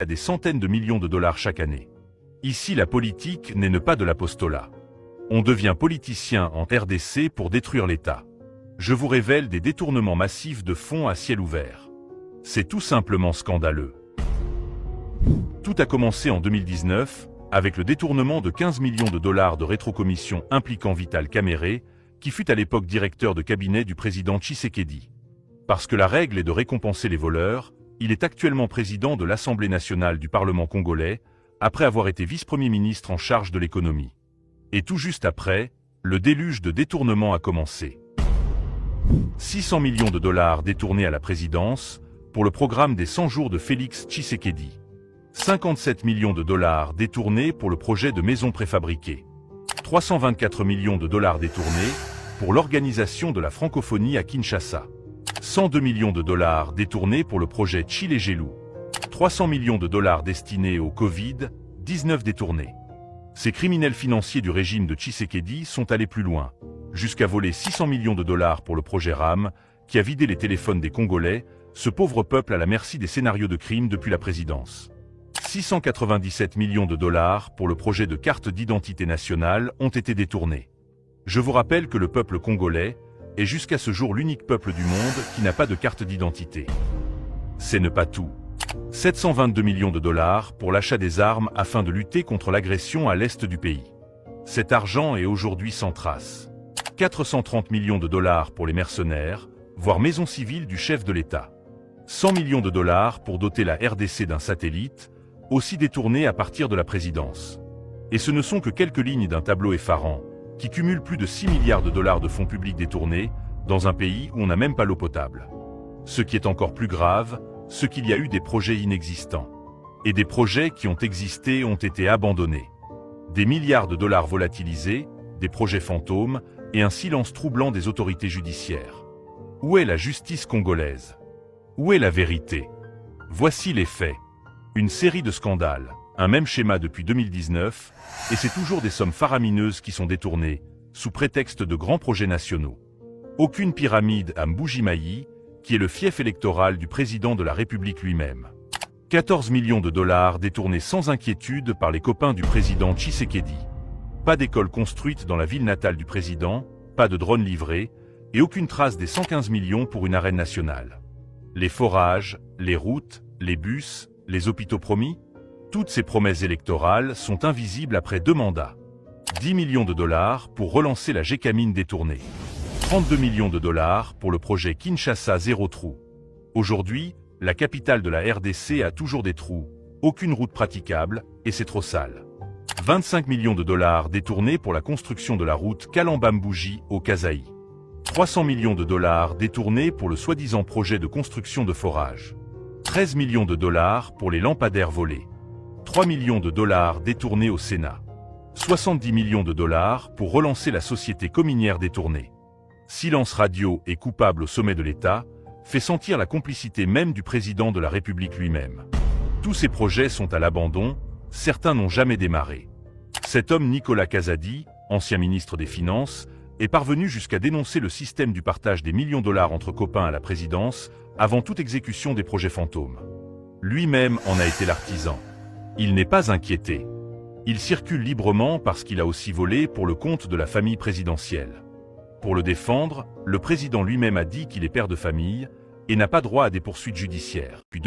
à des centaines de millions de dollars chaque année. Ici, la politique n'est pas de l'apostolat. On devient politicien en RDC pour détruire l'État. Je vous révèle des détournements massifs de fonds à ciel ouvert. C'est tout simplement scandaleux. Tout a commencé en 2019, avec le détournement de 15 millions de dollars de rétrocommission impliquant Vital Kamerhe, qui fut à l'époque directeur de cabinet du président Tshisekedi. Parce que la règle est de récompenser les voleurs, il est actuellement président de l'Assemblée nationale du Parlement congolais, après avoir été vice-premier ministre en charge de l'économie. Et tout juste après, le déluge de détournement a commencé. 600 millions de dollars détournés à la présidence, pour le programme des 100 jours de Félix Tshisekedi. 57 millions de dollars détournés pour le projet de maison préfabriquée. 324 millions de dollars détournés pour l'organisation de la francophonie à Kinshasa. 102 millions de dollars détournés pour le projet Tshilé-Gelou. 300 millions de dollars destinés au Covid-19 détournés. Ces criminels financiers du régime de Tshisekedi sont allés plus loin, jusqu'à voler 600 millions de dollars pour le projet RAM, qui a vidé les téléphones des Congolais, ce pauvre peuple à la merci des scénarios de crimes depuis la présidence. 697 millions de dollars pour le projet de carte d'identité nationale ont été détournés. Je vous rappelle que le peuple congolais est jusqu'à ce jour l'unique peuple du monde qui n'a pas de carte d'identité. C'est ne pas tout. 722 millions de dollars pour l'achat des armes afin de lutter contre l'agression à l'est du pays. Cet argent est aujourd'hui sans trace. 430 millions de dollars pour les mercenaires, voire maison civile du chef de l'État. 100 millions de dollars pour doter la RDC d'un satellite, aussi détourné à partir de la présidence. Et ce ne sont que quelques lignes d'un tableau effarant, qui cumule plus de 6 milliards de dollars de fonds publics détournés, dans un pays où on n'a même pas l'eau potable. Ce qui est encore plus grave, c'est qu'il y a eu des projets inexistants. Et des projets qui ont existé ont été abandonnés. Des milliards de dollars volatilisés, des projets fantômes, et un silence troublant des autorités judiciaires. Où est la justice congolaise? Où est la vérité? Voici les faits. Une série de scandales, un même schéma depuis 2019, et c'est toujours des sommes faramineuses qui sont détournées, sous prétexte de grands projets nationaux. Aucune pyramide à Mbuji-Mayi, qui est le fief électoral du président de la République lui-même. 14 millions de dollars détournés sans inquiétude par les copains du président Tshisekedi. Pas d'école construite dans la ville natale du président, pas de drone livré, et aucune trace des 115 millions pour une arène nationale. Les forages, les routes, les bus, les hôpitaux promis, toutes ces promesses électorales sont invisibles après 2 mandats. 10 millions de dollars pour relancer la Gécamine détournée. 32 millions de dollars pour le projet Kinshasa Zéro Trou. Aujourd'hui, la capitale de la RDC a toujours des trous, aucune route praticable, et c'est trop sale. 25 millions de dollars détournés pour la construction de la route Kalamba-Mbuji au Kasaï. 300 millions de dollars détournés pour le soi-disant projet de construction de forage. 13 millions de dollars pour les lampadaires volés. 3 millions de dollars détournés au Sénat. 70 millions de dollars pour relancer la société cominière détournée. Silence radio et coupable au sommet de l'État, fait sentir la complicité même du président de la République lui-même. Tous ces projets sont à l'abandon, certains n'ont jamais démarré. Cet homme Nicolas Kazadi, ancien ministre des Finances, est parvenu jusqu'à dénoncer le système du partage des millions de dollars entre copains à la présidence, avant toute exécution des projets fantômes. Lui-même en a été l'artisan. Il n'est pas inquiété. Il circule librement parce qu'il a aussi volé pour le compte de la famille présidentielle. Pour le défendre, le président lui-même a dit qu'il est père de famille et n'a pas droit à des poursuites judiciaires. Puis